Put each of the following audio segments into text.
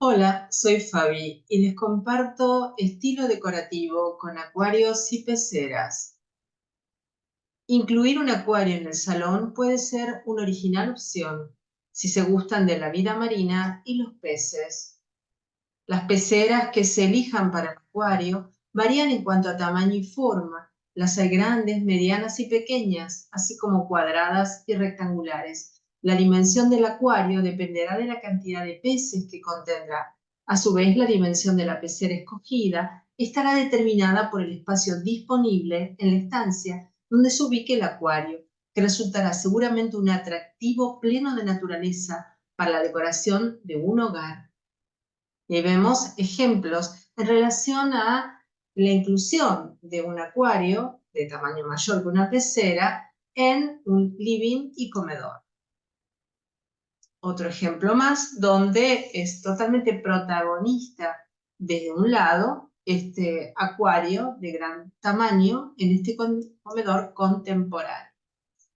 Hola, soy Fabi y les comparto estilo decorativo con acuarios y peceras. Incluir un acuario en el salón puede ser una original opción si se gustan de la vida marina y los peces. Las peceras que se elijan para el acuario varían en cuanto a tamaño y forma. Las hay grandes, medianas y pequeñas, así como cuadradas y rectangulares. La dimensión del acuario dependerá de la cantidad de peces que contendrá. A su vez, la dimensión de la pecera escogida estará determinada por el espacio disponible en la estancia donde se ubique el acuario, que resultará seguramente un atractivo pleno de naturaleza para la decoración de un hogar. Y vemos ejemplos en relación a la inclusión de un acuario de tamaño mayor que una pecera en un living y comedor. Otro ejemplo más donde es totalmente protagonista desde un lado este acuario de gran tamaño en este comedor contemporáneo.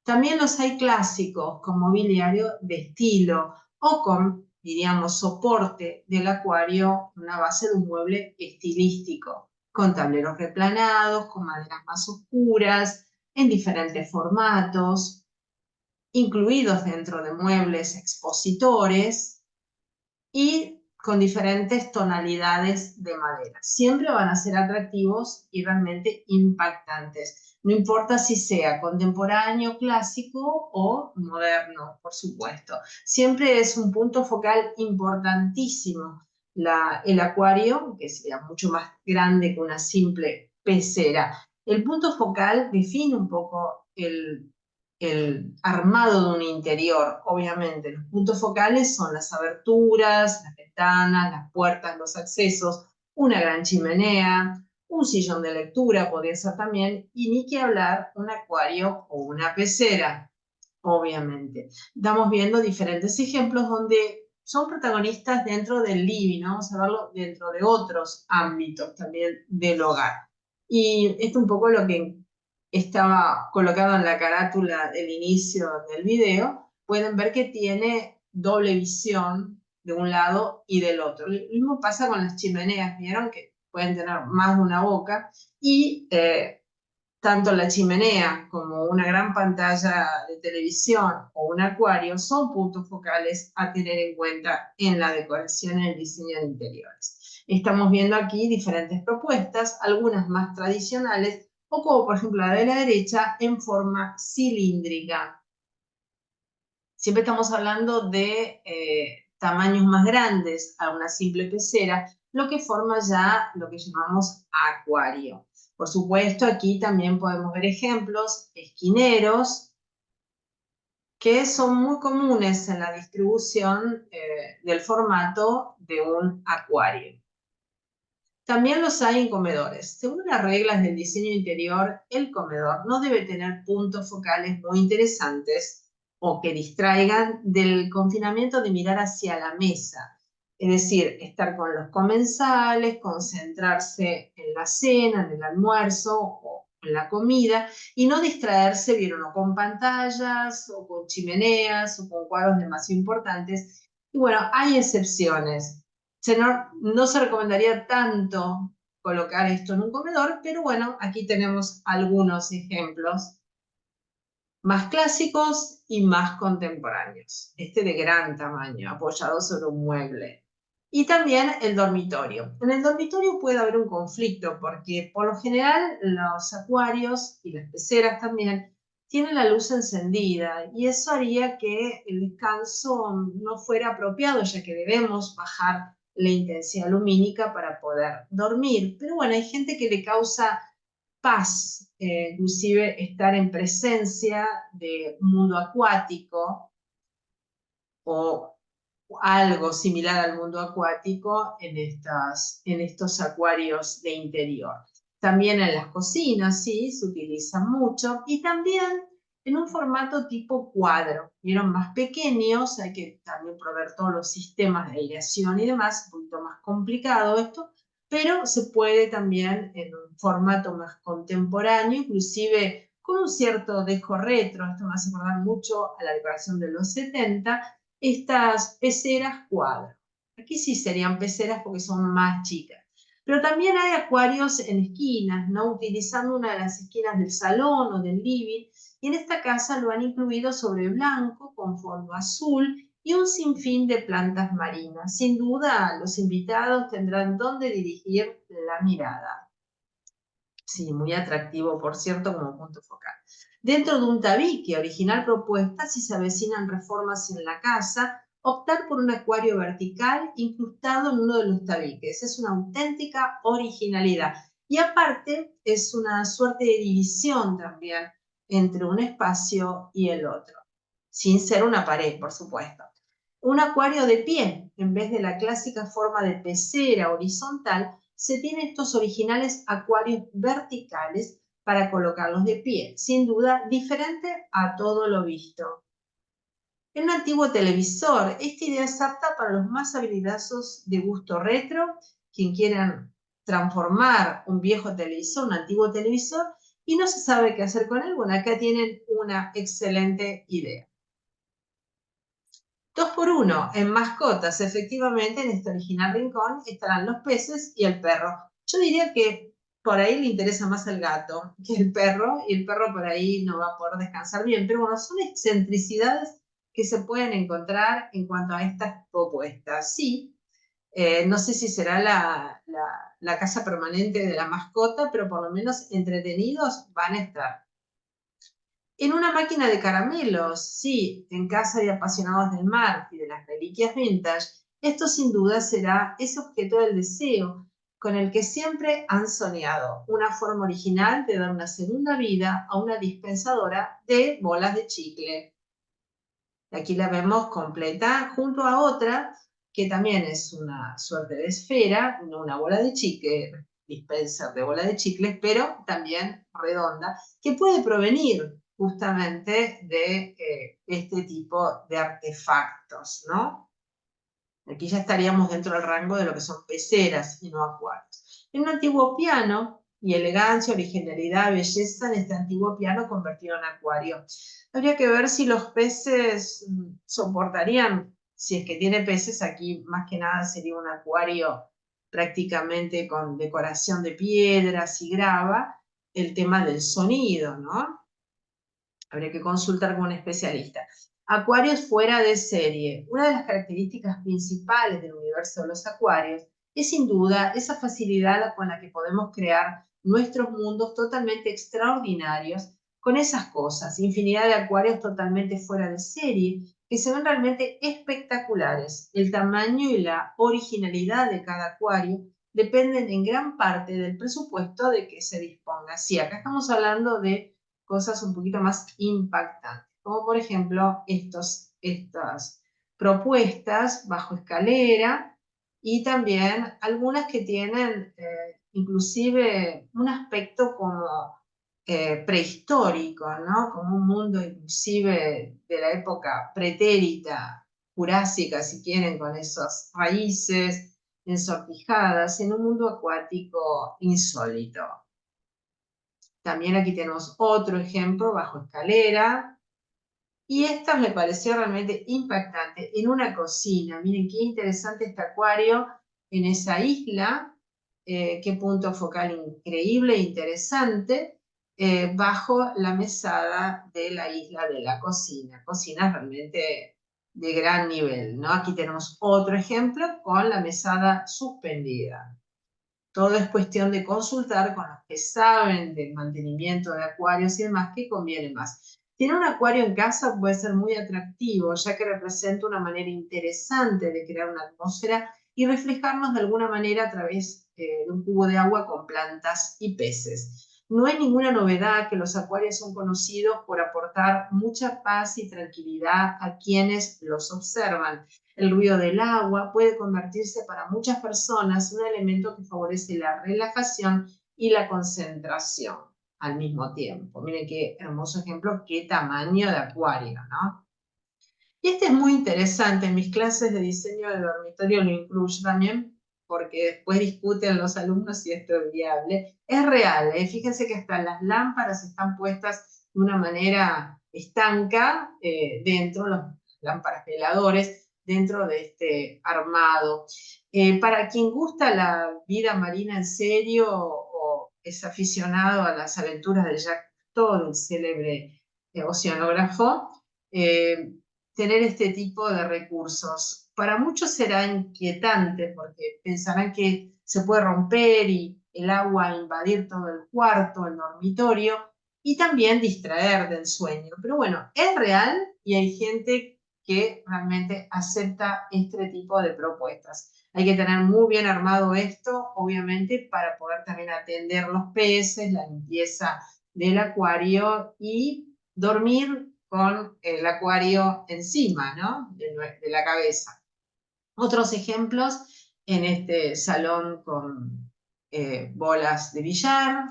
También los hay clásicos con mobiliario de estilo o con, diríamos, soporte del acuario, una base de un mueble estilístico, con tableros replanados, con maderas más oscuras, en diferentes formatos, incluidos dentro de muebles expositores y con diferentes tonalidades de madera. Siempre van a ser atractivos y realmente impactantes. No importa si sea contemporáneo, clásico o moderno, por supuesto. Siempre es un punto focal importantísimo el acuario, que sería mucho más grande que una simple pecera. El punto focal define un poco el armado de un interior. Obviamente, los puntos focales son las aberturas, las ventanas, las puertas, los accesos, una gran chimenea, un sillón de lectura podría ser también, y ni que hablar un acuario o una pecera, obviamente. Estamos viendo diferentes ejemplos donde son protagonistas dentro del living, ¿no? Vamos a verlo dentro de otros ámbitos también del hogar. Y esto es un poco lo que estaba colocado en la carátula del inicio del video. Pueden ver que tiene doble visión de un lado y del otro. Lo mismo pasa con las chimeneas, ¿vieron? Que pueden tener más de una boca y tanto la chimenea como una gran pantalla de televisión o un acuario son puntos focales a tener en cuenta en la decoración y el diseño de interiores. Estamos viendo aquí diferentes propuestas, algunas más tradicionales o como por ejemplo la de la derecha en forma cilíndrica. Siempre estamos hablando de tamaños más grandes a una simple pecera, lo que forma ya lo que llamamos acuario. Por supuesto, aquí también podemos ver ejemplos esquineros que son muy comunes en la distribución del formato de un acuario. También los hay en comedores. Según las reglas del diseño interior, el comedor no debe tener puntos focales muy interesantes o que distraigan del confinamiento de mirar hacia la mesa. Es decir, estar con los comensales, concentrarse en la cena, en el almuerzo o en la comida y no distraerse, vieron, o con pantallas o con chimeneas o con cuadros demasiado importantes. Y bueno, hay excepciones. No se recomendaría tanto colocar esto en un comedor, pero bueno, aquí tenemos algunos ejemplos más clásicos y más contemporáneos. Este de gran tamaño, apoyado sobre un mueble. Y también el dormitorio. En el dormitorio puede haber un conflicto porque por lo general los acuarios y las peceras también tienen la luz encendida y eso haría que el descanso no fuera apropiado, ya que debemos bajar la intensidad lumínica para poder dormir. Pero bueno, hay gente que le causa paz, inclusive estar en presencia de un mundo acuático o algo similar al mundo acuático en estos acuarios de interior. También en las cocinas, sí, se utilizan mucho y también en un formato tipo cuadro. Vieron, más pequeños, hay que también proveer todos los sistemas de aireación y demás, un poquito más complicado esto, pero se puede también en un formato más contemporáneo, inclusive con un cierto dejo retro. Esto me hace acordar mucho a la decoración de los 70, estas peceras cuadro. Aquí sí serían peceras porque son más chicas. Pero también hay acuarios en esquinas, ¿no? Utilizando una de las esquinas del salón o del living. Y en esta casa lo han incluido sobre blanco con fondo azul y un sinfín de plantas marinas. Sin duda, los invitados tendrán dónde dirigir la mirada. Sí, muy atractivo, por cierto, como punto focal. Dentro de un tabique original propuesta, si se avecinan reformas en la casa, optar por un acuario vertical incrustado en uno de los tabiques. Es una auténtica originalidad. Y aparte, es una suerte de división también entre un espacio y el otro, sin ser una pared, por supuesto. Un acuario de pie, en vez de la clásica forma de pecera horizontal, se tienen estos originales acuarios verticales para colocarlos de pie, sin duda diferente a todo lo visto. En un antiguo televisor, esta idea es apta para los más habilidosos de gusto retro, quien quieran transformar un viejo televisor, un antiguo televisor, y no se sabe qué hacer con él. Bueno, acá tienen una excelente idea. 2 por 1 en mascotas, efectivamente, en este original rincón estarán los peces y el perro. Yo diría que por ahí le interesa más el gato que el perro, y el perro por ahí no va a poder descansar bien, pero bueno, son excentricidades que se pueden encontrar en cuanto a estas propuestas. Sí, no sé si será la casa permanente de la mascota, pero por lo menos entretenidos van a estar. En una máquina de caramelos, sí, en casa de apasionados del mar y de las reliquias vintage, esto sin duda será ese objeto del deseo con el que siempre han soñado, una forma original de dar una segunda vida a una dispensadora de bolas de chicle. Aquí la vemos completa junto a otra que también es una suerte de esfera, no una bola de chicle, dispenser de bola de chicles, pero también redonda, que puede provenir justamente de este tipo de artefactos, ¿no? Aquí ya estaríamos dentro del rango de lo que son peceras y no acuarios. En un antiguo piano, y elegancia, originalidad, belleza en este antiguo piano convertido en acuario. Habría que ver si los peces soportarían, si es que tiene peces, aquí más que nada sería un acuario prácticamente con decoración de piedras y grava, el tema del sonido, ¿no? Habría que consultar con un especialista. Acuarios fuera de serie. Una de las características principales del universo de los acuarios es sin duda esa facilidad con la que podemos crear nuestros mundos totalmente extraordinarios con esas cosas. Infinidad de acuarios totalmente fuera de serie que se ven realmente espectaculares. El tamaño y la originalidad de cada acuario dependen en gran parte del presupuesto de que se disponga. Sí, acá estamos hablando de cosas un poquito más impactantes, como por ejemplo estas propuestas bajo escalera y también algunas que tienen inclusive un aspecto como prehistórico, ¿no? Como un mundo inclusive de la época pretérita, jurásica, si quieren, con esas raíces ensortijadas en un mundo acuático insólito. También aquí tenemos otro ejemplo bajo escalera. Y esta me pareció realmente impactante en una cocina. Miren qué interesante este acuario en esa isla. Qué punto focal increíble e interesante bajo la mesada de la isla de la cocina. Cocina realmente de gran nivel, ¿no? Aquí tenemos otro ejemplo con la mesada suspendida. Todo es cuestión de consultar con los que saben del mantenimiento de acuarios y demás, qué conviene más. Tener un acuario en casa puede ser muy atractivo, ya que representa una manera interesante de crear una atmósfera y reflejarnos de alguna manera a través de un cubo de agua con plantas y peces. No hay ninguna novedad que los acuarios son conocidos por aportar mucha paz y tranquilidad a quienes los observan. El ruido del agua puede convertirse para muchas personas en un elemento que favorece la relajación y la concentración al mismo tiempo. Miren qué hermoso ejemplo, qué tamaño de acuario, ¿no? Y este es muy interesante, en mis clases de diseño de dormitorio lo incluyo también, porque después discuten los alumnos si esto es viable. Es real, fíjense que hasta las lámparas están puestas de una manera estanca dentro, las lámparas veladores, dentro de este armado. Para quien gusta la vida marina en serio o es aficionado a las aventuras de Jacques Cousteau, el célebre oceanógrafo, tener este tipo de recursos. Para muchos será inquietante porque pensarán que se puede romper y el agua invadir todo el cuarto, el dormitorio, y también distraer del sueño. Pero bueno, es real y hay gente que realmente acepta este tipo de propuestas. Hay que tener muy bien armado esto, obviamente, para poder también atender los peces, la limpieza del acuario y dormir con el acuario encima, ¿no? De la cabeza. Otros ejemplos en este salón con bolas de billar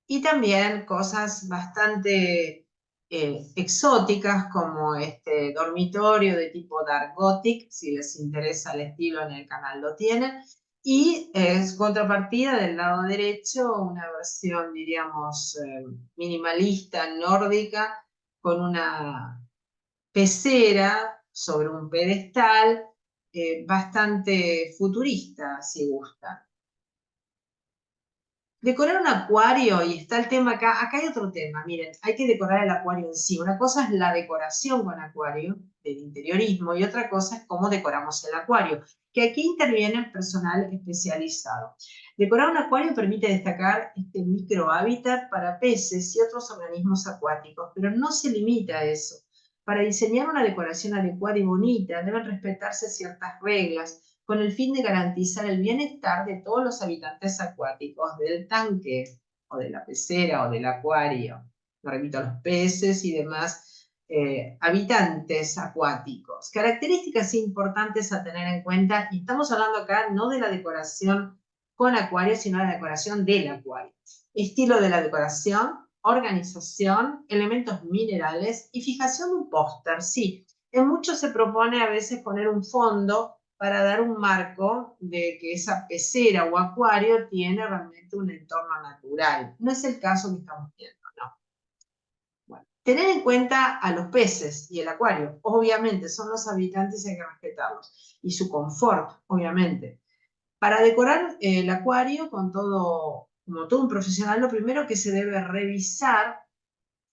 y también cosas bastante exóticas como este dormitorio de tipo dark gothic, si les interesa el estilo en el canal lo tienen, y es contrapartida del lado derecho una versión, diríamos, minimalista, nórdica, con una pecera sobre un pedestal, bastante futurista, si gusta. Decorar un acuario, y está el tema acá hay otro tema, miren, hay que decorar el acuario en sí. Una cosa es la decoración con acuario, del interiorismo, y otra cosa es cómo decoramos el acuario, que aquí interviene el personal especializado. Decorar un acuario permite destacar este micro hábitat para peces y otros organismos acuáticos, pero no se limita a eso. Para diseñar una decoración adecuada y bonita deben respetarse ciertas reglas, con el fin de garantizar el bienestar de todos los habitantes acuáticos del tanque, o de la pecera, o del acuario. Me repito, los peces y demás habitantes acuáticos. Características importantes a tener en cuenta, y estamos hablando acá no de la decoración con acuario, sino de la decoración del acuario. Estilo de la decoración, organización, elementos minerales y fijación de un póster. Sí, en muchos se propone a veces poner un fondo para dar un marco de que esa pecera o acuario tiene realmente un entorno natural. No es el caso que estamos viendo, ¿no? Bueno, tener en cuenta a los peces y el acuario, obviamente, son los habitantes y hay que respetarlos. Y su confort, obviamente. Para decorar el acuario con todo, como todo un profesional, lo primero que se debe revisar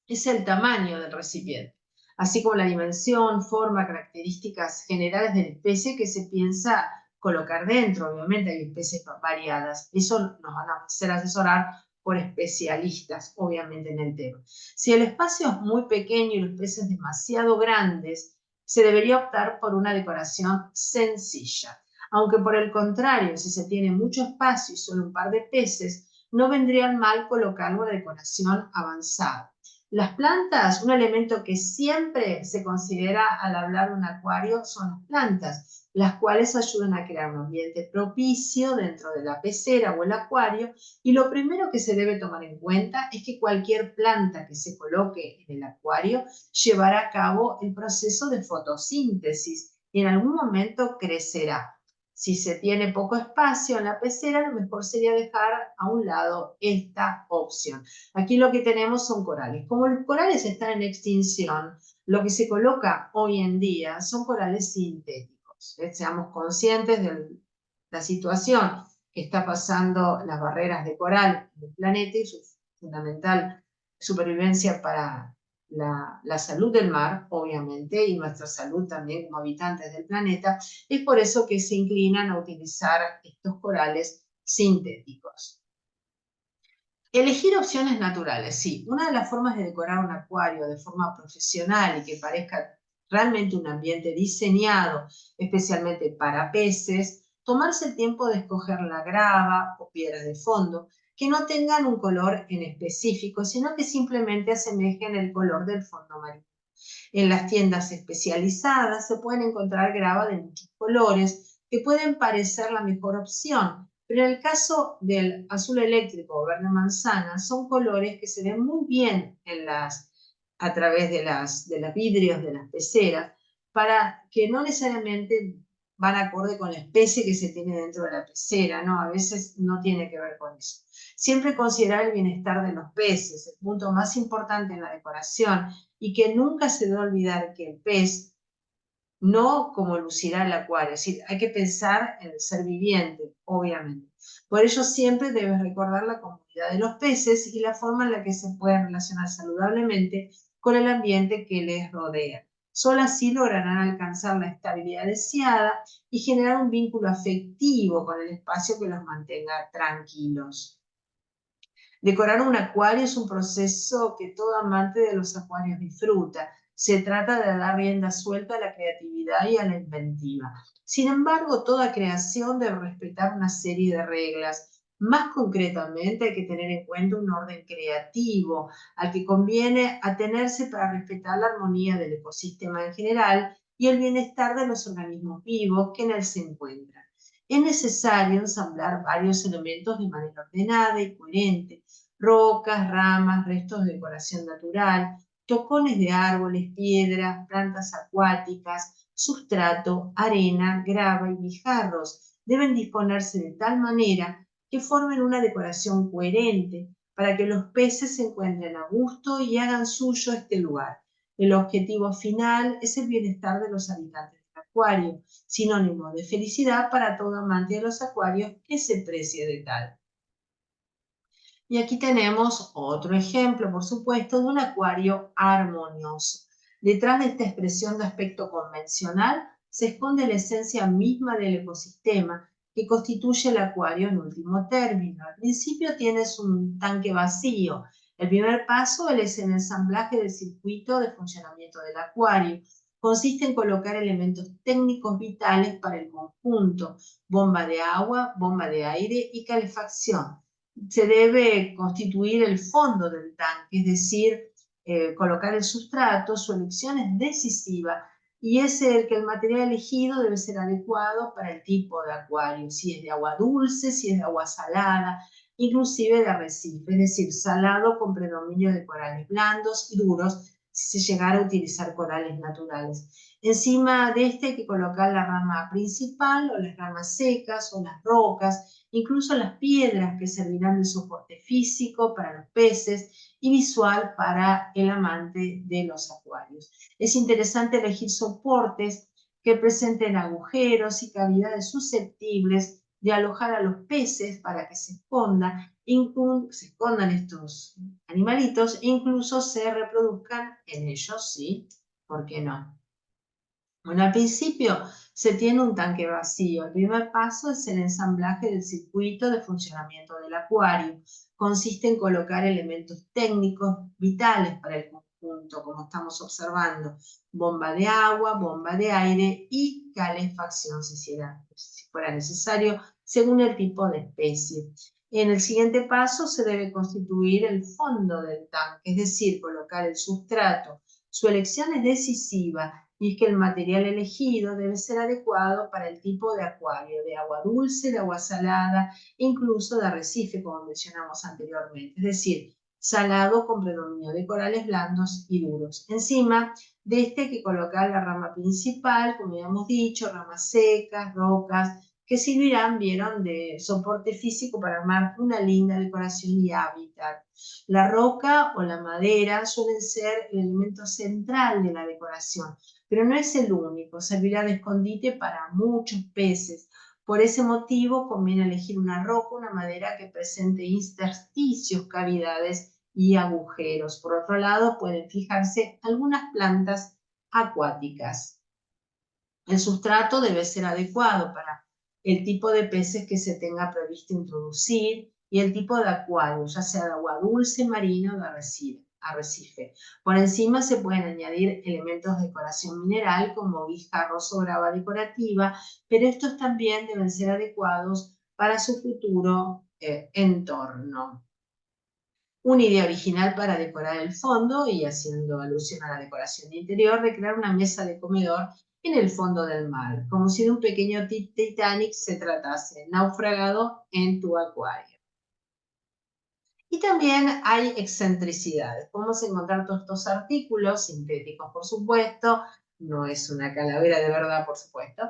es el tamaño del recipiente, así como la dimensión, forma, características generales de la especie que se piensa colocar dentro. Obviamente hay especies variadas. Eso nos van a hacer asesorar por especialistas, obviamente, en el tema. Si el espacio es muy pequeño y los peces demasiado grandes, se debería optar por una decoración sencilla. Aunque por el contrario, si se tiene mucho espacio y solo un par de peces, no vendrían mal colocar una decoración avanzada. Las plantas, un elemento que siempre se considera al hablar de un acuario, son las plantas, las cuales ayudan a crear un ambiente propicio dentro de la pecera o el acuario, y lo primero que se debe tomar en cuenta es que cualquier planta que se coloque en el acuario llevará a cabo el proceso de fotosíntesis y en algún momento crecerá. Si se tiene poco espacio en la pecera, lo mejor sería dejar a un lado esta opción. Aquí lo que tenemos son corales. Como los corales están en extinción, lo que se coloca hoy en día son corales sintéticos. Seamos conscientes de la situación que está pasando las barreras de coral en el planeta y su fundamental supervivencia para la salud del mar, obviamente, y nuestra salud también como habitantes del planeta. Es por eso que se inclinan a utilizar estos corales sintéticos. Elegir opciones naturales, sí. Una de las formas de decorar un acuario de forma profesional y que parezca realmente un ambiente diseñado especialmente para peces, tomarse el tiempo de escoger la grava o piedras de fondo que no tengan un color en específico, sino que simplemente asemejen el color del fondo marino. En las tiendas especializadas se pueden encontrar grava de muchos colores que pueden parecer la mejor opción, pero en el caso del azul eléctrico o verde manzana son colores que se ven muy bien a través de los vidrios de las peceras, para que no necesariamente van acorde con la especie que se tiene dentro de la pecera, ¿no? A veces no tiene que ver con eso. Siempre considerar el bienestar de los peces, el punto más importante en la decoración, y que nunca se debe olvidar que el pez no como lucirá el acuario. Es decir, hay que pensar en el ser viviente, obviamente. Por ello siempre debes recordar la comunidad de los peces y la forma en la que se pueden relacionar saludablemente con el ambiente que les rodea. Solo así lograrán alcanzar la estabilidad deseada y generar un vínculo afectivo con el espacio que los mantenga tranquilos. Decorar un acuario es un proceso que todo amante de los acuarios disfruta. Se trata de dar rienda suelta a la creatividad y a la inventiva. Sin embargo, toda creación debe respetar una serie de reglas. Más concretamente, hay que tener en cuenta un orden creativo al que conviene atenerse para respetar la armonía del ecosistema en general y el bienestar de los organismos vivos que en él se encuentran. Es necesario ensamblar varios elementos de manera ordenada y coherente: rocas, ramas, restos de decoración natural, tocones de árboles, piedras, plantas acuáticas, sustrato, arena, grava y guijarros. Deben disponerse de tal manera que formen una decoración coherente para que los peces se encuentren a gusto y hagan suyo este lugar. El objetivo final es el bienestar de los habitantes del acuario, sinónimo de felicidad para todo amante de los acuarios que se precie de tal. Y aquí tenemos otro ejemplo, por supuesto, de un acuario armonioso. Detrás de esta expresión de aspecto convencional se esconde la esencia misma del ecosistema que constituye el acuario en último término. Al principio tienes un tanque vacío. El primer paso es el ensamblaje del circuito de funcionamiento del acuario. Consiste en colocar elementos técnicos vitales para el conjunto: bomba de agua, bomba de aire y calefacción. Se debe constituir el fondo del tanque, es decir, colocar el sustrato. Su elección es decisiva y es el que el material elegido debe ser adecuado para el tipo de acuario, si es de agua dulce, si es de agua salada, inclusive de arrecife, es decir, salado con predominio de corales blandos y duros si se llegara a utilizar corales naturales. Encima de este hay que colocar la rama principal o las ramas secas o las rocas, incluso las piedras que servirán de soporte físico para los peces y visual para el amante de los acuarios. Es interesante elegir soportes que presenten agujeros y cavidades susceptibles de alojar a los peces para que se escondan estos animalitos e incluso se reproduzcan en ellos, ¿sí? ¿Por qué no? Bueno, al principio se tiene un tanque vacío. El primer paso es el ensamblaje del circuito de funcionamiento del acuario. Consiste en colocar elementos técnicos vitales para el conjunto, como estamos observando: bomba de agua, bomba de aire y calefacción, si fuera necesario, según el tipo de especie. En el siguiente paso se debe constituir el fondo del tanque, es decir, colocar el sustrato. Su elección es decisiva y es que el material elegido debe ser adecuado para el tipo de acuario: de agua dulce, de agua salada, incluso de arrecife, como mencionamos anteriormente, es decir, salado con predominio de corales blandos y duros. Encima de este hay que colocar la rama principal, como ya hemos dicho, ramas secas, rocas, que servirán, vieron, de soporte físico para armar una linda decoración y hábitat. La roca o la madera suelen ser el elemento central de la decoración, pero no es el único. Servirá de escondite para muchos peces. Por ese motivo conviene elegir una roca, una madera que presente intersticios, cavidades y agujeros. Por otro lado, pueden fijarse algunas plantas acuáticas. El sustrato debe ser adecuado para el tipo de peces que se tenga previsto introducir y el tipo de acuario, ya sea de agua dulce, marina o de arrecife. Por encima se pueden añadir elementos de decoración mineral como guijarros o grava decorativa, pero estos también deben ser adecuados para su futuro entorno. Una idea original para decorar el fondo, y haciendo alusión a la decoración de interior, de crear una mesa de comedor en el fondo del mar, como si de un pequeño Titanic se tratase, naufragado en tu acuario. Y también hay excentricidades. Podemos encontrar todos estos artículos, sintéticos por supuesto, no es una calavera de verdad por supuesto,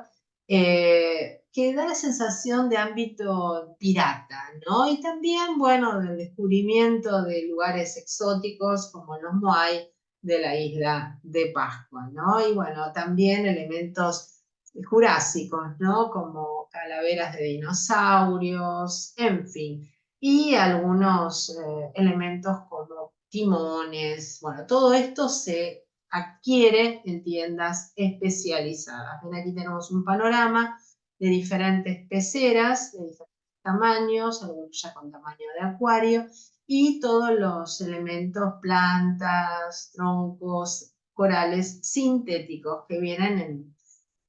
que da la sensación de ámbito pirata, ¿no? Y también, bueno, del descubrimiento de lugares exóticos como los Moai de la isla de Pascua, ¿no? Y bueno, también elementos jurásicos, ¿no? Como calaveras de dinosaurios, en fin. Y algunos elementos como timones. Bueno, todo esto se adquiere en tiendas especializadas. Ven, aquí tenemos un panorama de diferentes peceras, de diferentes tamaños, algunos ya con tamaño de acuario, y todos los elementos, plantas, troncos, corales sintéticos que vienen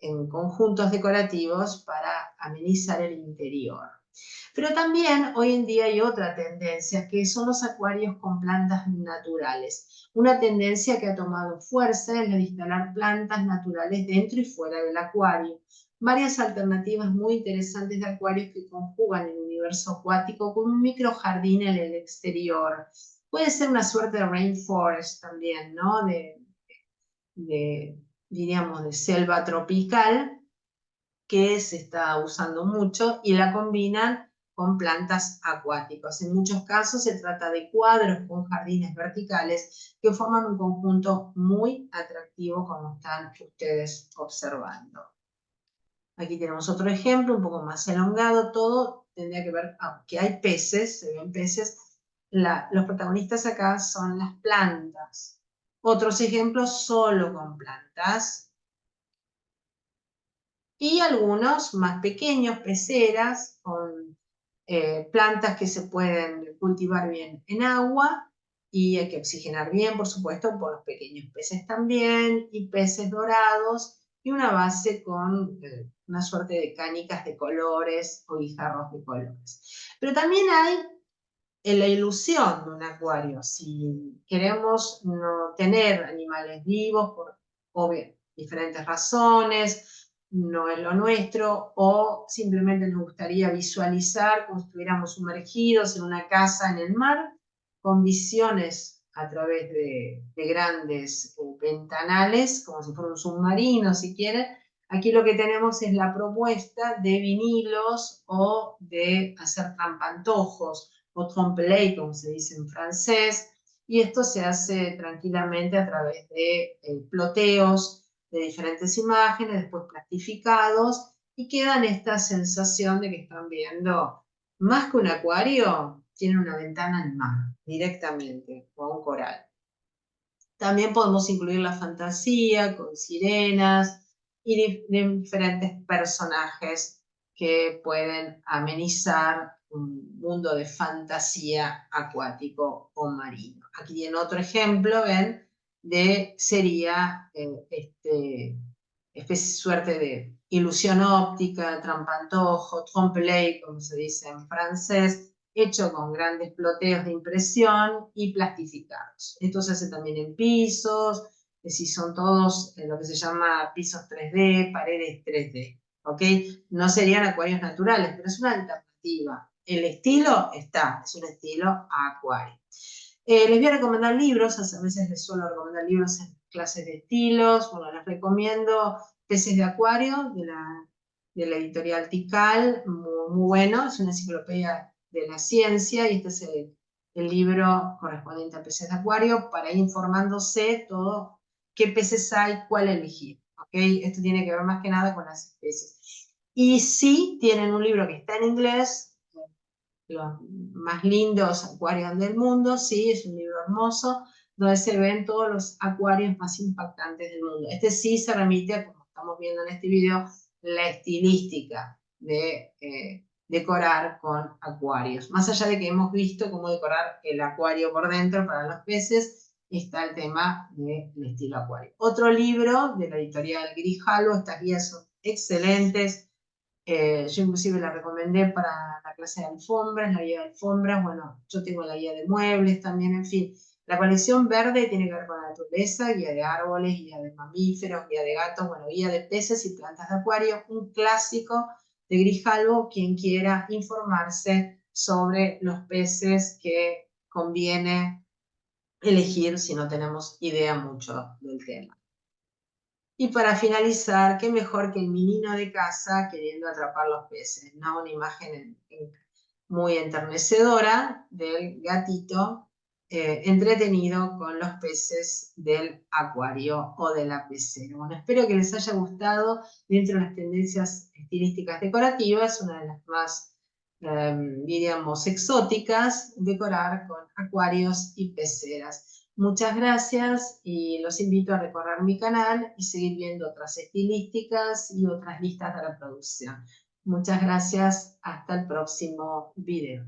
en conjuntos decorativos para amenizar el interior. Pero también hoy en día hay otra tendencia, que son los acuarios con plantas naturales. Una tendencia que ha tomado fuerza es la de instalar plantas naturales dentro y fuera del acuario. Varias alternativas muy interesantes de acuarios que conjugan el universo acuático con un microjardín en el exterior. Puede ser una suerte de rainforest también, ¿no? De diríamos, de selva tropical, que se está usando mucho y la combinan con plantas acuáticas. En muchos casos se trata de cuadros con jardines verticales que forman un conjunto muy atractivo, como están ustedes observando. Aquí tenemos otro ejemplo, un poco más elongado. Todo tendría que ver que hay peces, se ven peces. Los protagonistas acá son las plantas. Otros ejemplos solo con plantas. Y algunos más pequeños, peceras, con plantas que se pueden cultivar bien en agua y hay que oxigenar bien, por supuesto, por los pequeños peces también, y peces dorados, y una base con una suerte de canicas de colores o guijarros de colores. Pero también hay la ilusión de un acuario. Si queremos no tener animales vivos por diferentes razones, no es lo nuestro, o simplemente nos gustaría visualizar como si estuviéramos sumergidos en una casa en el mar, con visiones a través de grandes ventanales, como si fuera un submarino, si quieren. Aquí lo que tenemos es la propuesta de vinilos o de hacer trampantojos o trompe-l'œil, como se dice en francés, y esto se hace tranquilamente a través de ploteos de diferentes imágenes, después plastificados, y quedan esta sensación de que están viendo, más que un acuario, tienen una ventana al mar, directamente, o a un coral. También podemos incluir la fantasía con sirenas y diferentes personajes que pueden amenizar un mundo de fantasía acuático o marino. Aquí tienen otro ejemplo, ven, sería suerte de ilusión óptica, trampantojo, trompe-l'œil, como se dice en francés, hecho con grandes ploteos de impresión y plastificados. Esto se hace también en pisos, si son todos lo que se llama pisos 3D, paredes 3D, ¿ok? No serían acuarios naturales, pero es una alternativa. El estilo está, es un estilo acuario. Les voy a recomendar libros, a veces les suelo recomendar libros en clases de estilos. Bueno, les recomiendo Peces de Acuario, de la editorial Tikal, muy bueno, es una enciclopedia de la ciencia, y este es el libro correspondiente a peces de acuario, para ir informándose todo qué peces hay, cuál elegir, ¿ok? Esto tiene que ver más que nada con las especies. Y sí, tienen un libro que está en inglés, los más lindos acuarios del mundo, sí, es un libro hermoso, donde se ven todos los acuarios más impactantes del mundo. Este sí se remite a, como estamos viendo en este video, la estilística de decorar con acuarios. Más allá de que hemos visto cómo decorar el acuario por dentro para los peces, está el tema del estilo acuario. Otro libro de la editorial Grijalvo, estas guías son excelentes. Yo inclusive la recomendé para la clase de alfombras, la guía de alfombras. Bueno, yo tengo la guía de muebles también, en fin. La colección verde tiene que ver con la naturaleza, guía de árboles, guía de mamíferos, guía de gatos, bueno, guía de peces y plantas de acuario, un clásico de Grijalvo, quien quiera informarse sobre los peces que conviene elegir si no tenemos idea mucho del tema. Y para finalizar, qué mejor que el menino de casa queriendo atrapar los peces, ¿no? Una imagen muy enternecedora del gatito entretenido con los peces del acuario o de la pecera. Bueno, espero que les haya gustado. Dentro de las tendencias estilísticas decorativas, una de las más, diríamos, exóticas, decorar con acuarios y peceras. Muchas gracias y los invito a recorrer mi canal y seguir viendo otras estilísticas y otras listas de reproducción. Muchas gracias, hasta el próximo video.